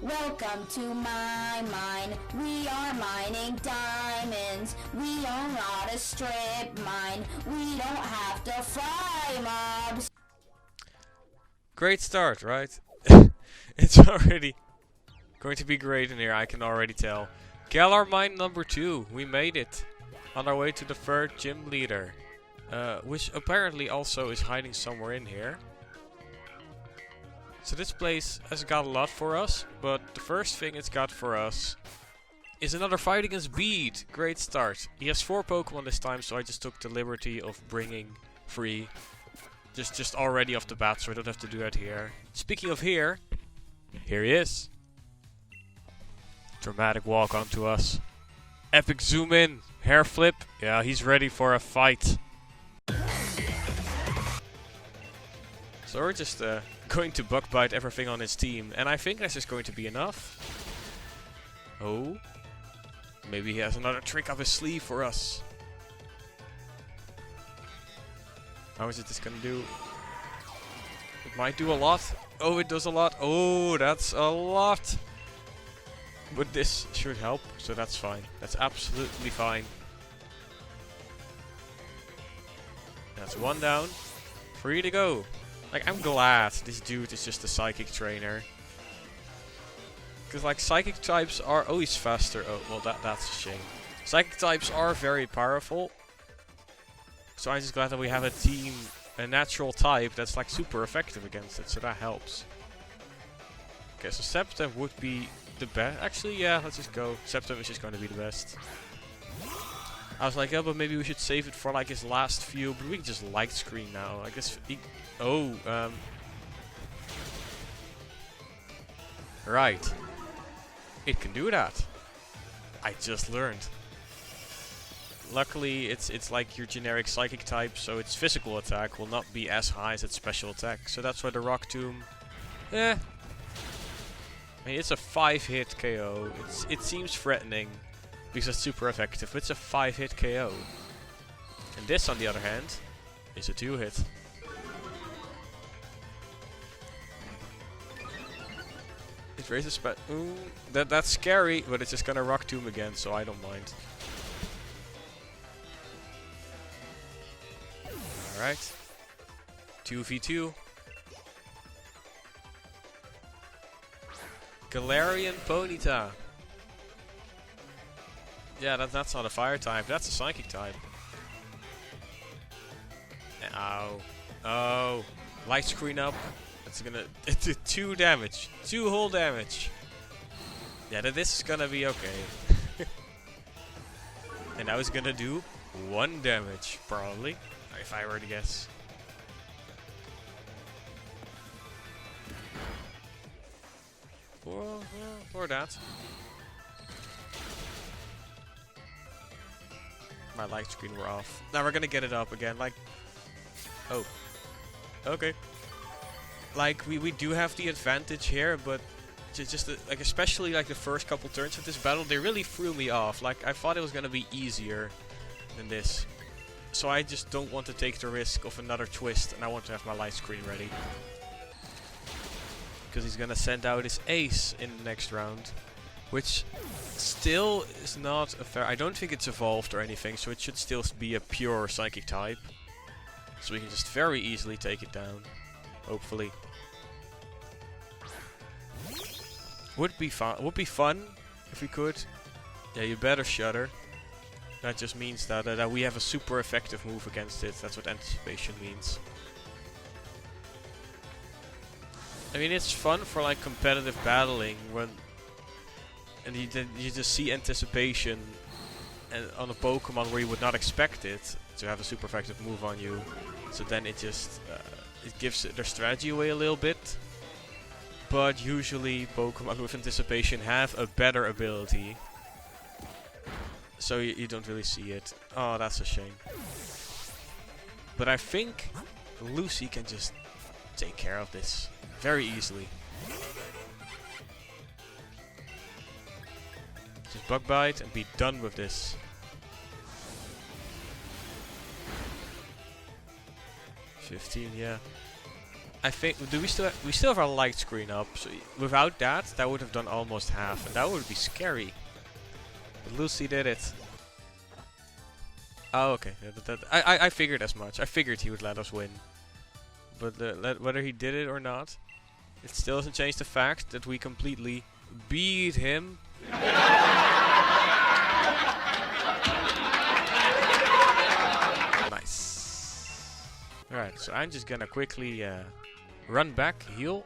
Welcome to my mine. We are mining diamonds. We are not a strip mine. We don't have to fry mobs. Great start, right? It's already going to be great in here, I can already tell. Galar mine number 2. We made it. On our way to the third gym leader. Which apparently also is hiding somewhere in here. So this place has got a lot for us, but the first thing it's got for us is another fight against Bede. Great start. He has 4 Pokemon this time, so I just took the liberty of bringing 3. Just already off the bat, so I don't have to do that here. Speaking of here he is. Dramatic walk onto us. Epic zoom in. Hair flip. Yeah, he's ready for a fight. So we're just going to bug bite everything on his team, and I think this is going to be enough. Oh, maybe he has another trick up his sleeve for us. How is it this gonna do? It might do a lot. Oh, it does a lot. Oh, that's a lot. But this should help, so that's fine. That's absolutely fine. That's 1 down. 3 to go. Like, I'm glad this dude is just a psychic trainer. Because, like, psychic types are... Oh, he's faster. Oh, well, that's a shame. Psychic types are very powerful. So I'm just glad that we have a team, a natural type that's, like, super effective against it. So that helps. Okay, so Septem would be the best. Actually, yeah, let's just go. Septem is just going to be the best. I was like, yeah, but maybe we should save it for, like, his last few. But we can just light screen now. I guess... Right. It can do that. I just learned. Luckily, it's like your generic psychic type, so its physical attack will not be as high as its special attack. So that's why the Rock Tomb... I mean, it's a 5-hit KO. It seems threatening because it's super effective, but it's a 5-hit KO. And this, on the other hand, is a 2-hit. It raises that's scary, but it's just gonna Rock Tomb again, so I don't mind. Alright. 2v2. Galarian Ponyta. Yeah, that's not a fire type, that's a psychic type. Ow. Oh. Light screen up. It's gonna... It did 2 damage. 2 whole damage. Yeah, this is gonna be okay. And now it's gonna do 1 damage, probably. If I were to guess. Or that. My light screen were off. Now we're gonna get it up again, like... Oh. Okay. Like, we do have the advantage here, but just like, especially like the first couple turns of this battle, they really threw me off. Like, I thought it was gonna be easier than this. So I just don't want to take the risk of another twist, and I want to have my light screen ready. Because he's gonna send out his ace in the next round. Which still is not a fair... I don't think it's evolved or anything, so it should still be a pure psychic type. So we can just very easily take it down. Hopefully. Would be fun if we could. Yeah, you better shudder. That just means that we have a super effective move against it. That's what anticipation means. I mean, it's fun for like competitive battling when you just see anticipation and on a Pokemon where you would not expect it to have a super effective move on you. So then it just it gives their strategy away a little bit. But usually Pokemon with anticipation have a better ability. So you don't really see it. Oh, that's a shame. But I think Lucy can just take care of this very easily. Just Bug Bite and be done with this. 15, yeah. I think we still have our light screen up. So without that would have done almost half, and that would be scary. But Lucy did it. Oh, okay. I figured as much. I figured he would let us win. But whether he did it or not, it still doesn't change the fact that we completely beat him. Nice. Alright, so I'm just gonna quickly run back, heal,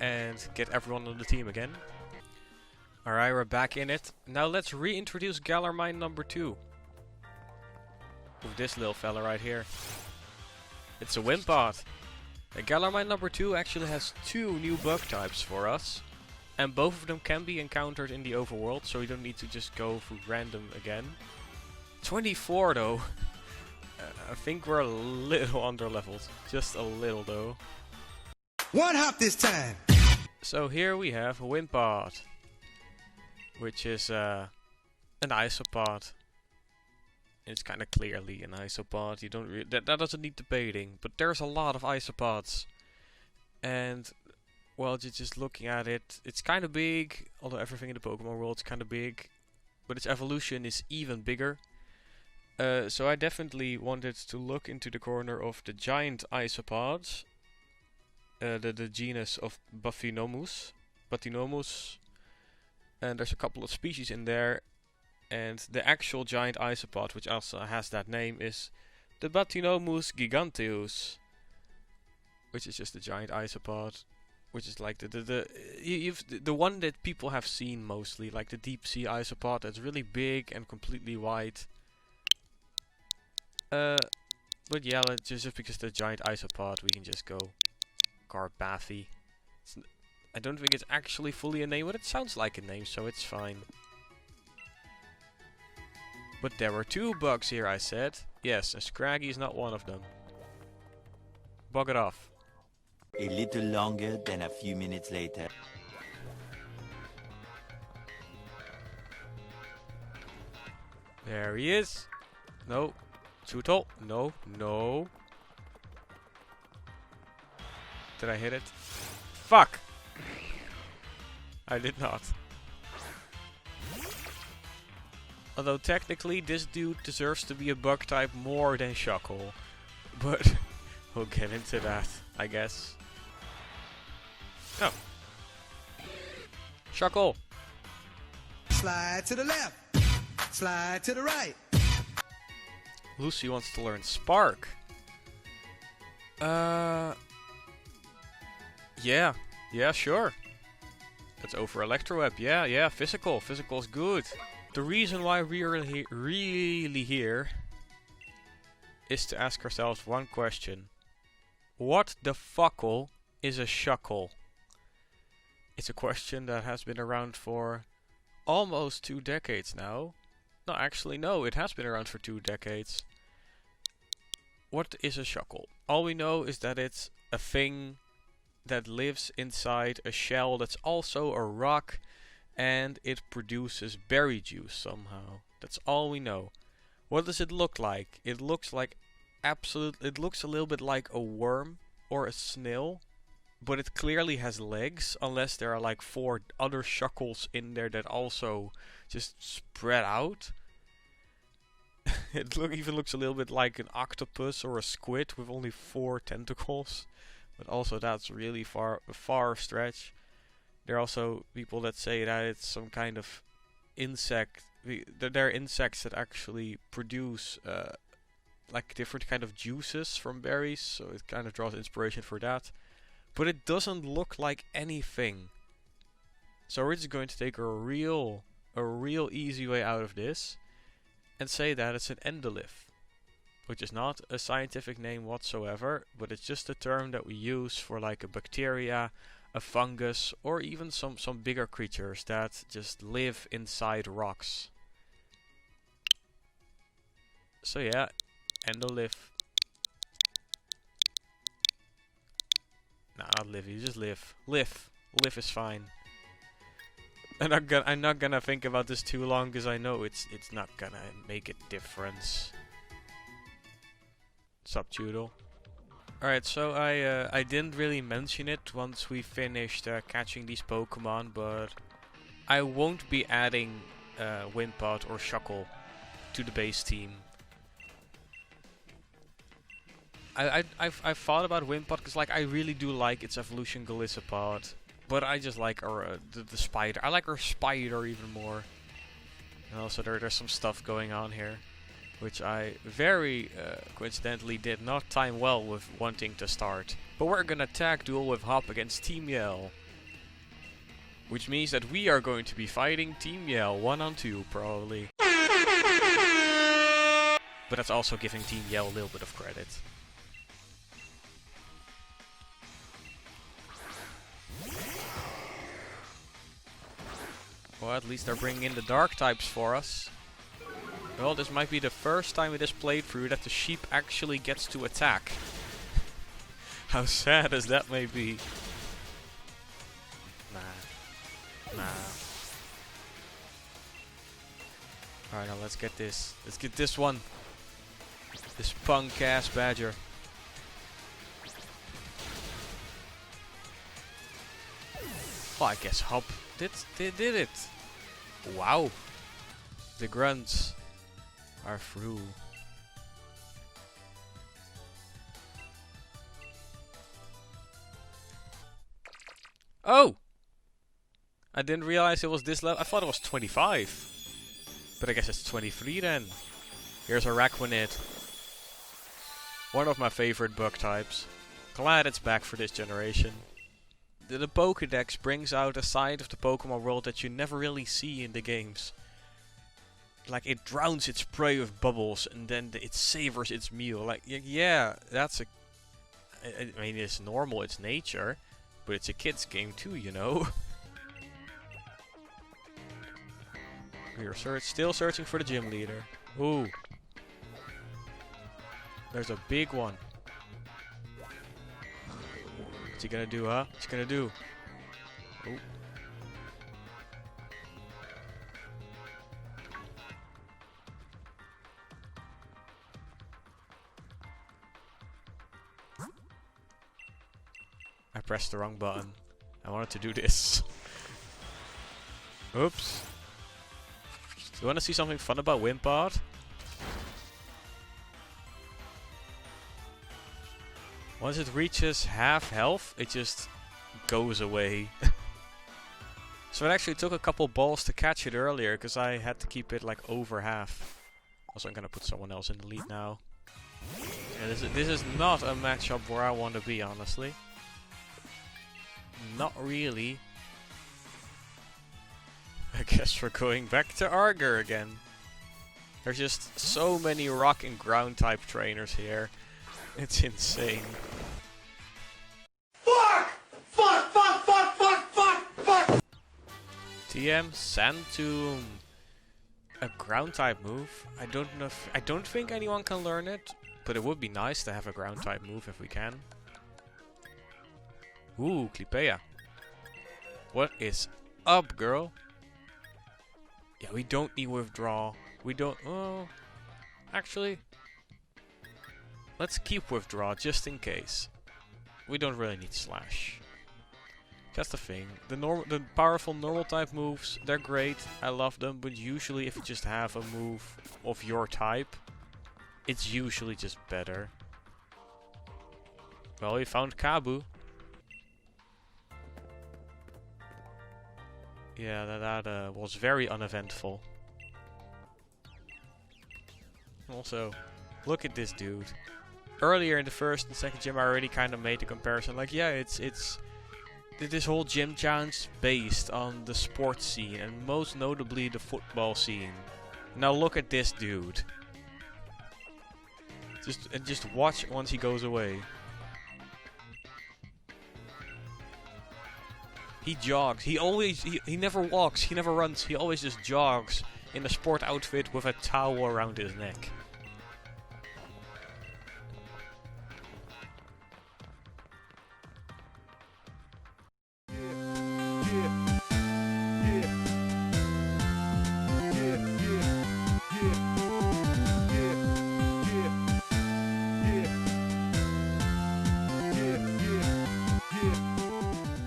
and get everyone on the team again. Alright, we're back in it. Now let's reintroduce Galarmine number 2. With this little fella right here. It's a Wimpod. Galarmine number 2 actually has 2 new bug types for us. And both of them can be encountered in the overworld, so you don't need to just go through random again. 24 though. I think we're a little underleveled. Just a little though. One hop this time! So here we have a Wimpod. Which is an isopod. It's kind of clearly an isopod. You don't that doesn't need debating, but there's a lot of isopods, and well, just looking at it, it's kind of big. Although everything in the Pokemon world is kind of big, but its evolution is even bigger. So I definitely wanted to look into the corner of the giant isopods, the genus of Bathynomus, and there's a couple of species in there. And the actual giant isopod, which also has that name, is the Bathynomus giganteus, which is just a giant isopod, which is like the one that people have seen mostly, like the deep sea isopod that's really big and completely white. But yeah, just because the giant isopod, we can just go Garbathy. I don't think it's actually fully a name, but it sounds like a name, so it's fine. But there were 2 bugs here, I said. Yes, and Scraggy is not one of them. Bug it off. A little longer than a few minutes later. There he is. No. Too tall. No. No. Did I hit it? Fuck! I did not. Although technically this dude deserves to be a bug type more than Shuckle. But we'll get into that, I guess. Oh. Shuckle! Slide to the left. Slide to the right. Lucy wants to learn Spark. Yeah. Yeah, sure. That's over Electro Web. Yeah, physical. Physical's good. The reason why we're really here is to ask ourselves one question. What the fuckle is a Shuckle? It's a question that has been around for almost 2 decades now. No, actually no, it has been around for 2 decades. What is a Shuckle? All we know is that it's a thing that lives inside a shell that's also a rock, and it produces berry juice somehow. That's all we know. What does it look like? It looks like it looks a little bit like a worm or a snail, but it clearly has legs, unless there are like 4 other Shuckles in there that also just spread out. It even looks a little bit like an octopus or a squid with only 4 tentacles. But also that's really far stretch. There are also people that say that it's some kind of insect. There are insects that actually produce like different kind of juices from berries, so it kind of draws inspiration for that. But it doesn't look like anything. So we're just going to take a real easy way out of this and say that it's an endolith, which is not a scientific name whatsoever, but it's just a term that we use for like a bacteria, a fungus, or even some bigger creatures that just live inside rocks. So yeah, endolith. Nah, not live, you just live. Live is fine. I'm not gonna think about this too long, because I know it's not gonna make a difference. Sup, Choodle? Alright, so I didn't really mention it once we finished catching these Pokemon, but I won't be adding Wimpod or Shuckle to the base team. I've thought about Wimpod because like I really do like its evolution Golisopod, but I just like our the spider. I like our spider even more. And also there's some stuff going on here, which I very coincidentally did not time well with wanting to start. But we're gonna tag duel with Hop against Team Yell, which means that we are going to be fighting Team Yell 1-on-2 probably. But that's also giving Team Yell a little bit of credit. Well, at least they're bringing in the dark types for us. Well, this might be the first time in this playthrough that the sheep actually gets to attack. How sad as that may be. Nah. Alright, now let's get this. Let's get this one. This punk ass badger. Well, I guess Hop did it. Wow. The grunts are through. Oh! I didn't realize it was this level. I thought it was 25. But I guess it's 23 then. Here's a Araquanid. One of my favorite bug types. Glad it's back for this generation. The Pokédex brings out a side of the Pokemon world that you never really see in the games. Like, it drowns its prey with bubbles and then it savors its meal. Like, yeah, that's a... I mean, it's normal, it's nature. But it's a kid's game too, you know. We're still searching for the gym leader. Ooh. There's a big one. What's he gonna do, huh? What's he gonna do? Oh. I pressed the wrong button. I wanted to do this. Oops. You wanna see something fun about Wimpod? Once it reaches half health, it just goes away. So it actually took a couple balls to catch it earlier, because I had to keep it like over half. Also, I'm gonna put someone else in the lead now. Yeah, this is not a matchup where I want to be, honestly. Not really. I guess we're going back to Arger again. There's just so many rock and ground type trainers here. It's insane. Fuck! Fuck! TM Sandtomb. A ground type move. I don't think anyone can learn it, but it would be nice to have a ground type move if we can. Ooh, Clipea. What is up, girl? Yeah, we don't need withdraw. We don't... Oh, actually, let's keep withdraw just in case. We don't really need slash. That's the thing. The powerful normal type moves, they're great. I love them, but usually if you just have a move of your type, it's usually just better. Well, we found Kabu. Yeah, that was very uneventful. Also, look at this dude. Earlier in the first and second gym, I already kind of made the comparison. Like, yeah, it's this whole gym challenge based on the sports scene, and most notably the football scene. Now look at this dude. Just watch once he goes away. He jogs. He never walks. He never runs. He always just jogs in a sport outfit with a towel around his neck. Yeah.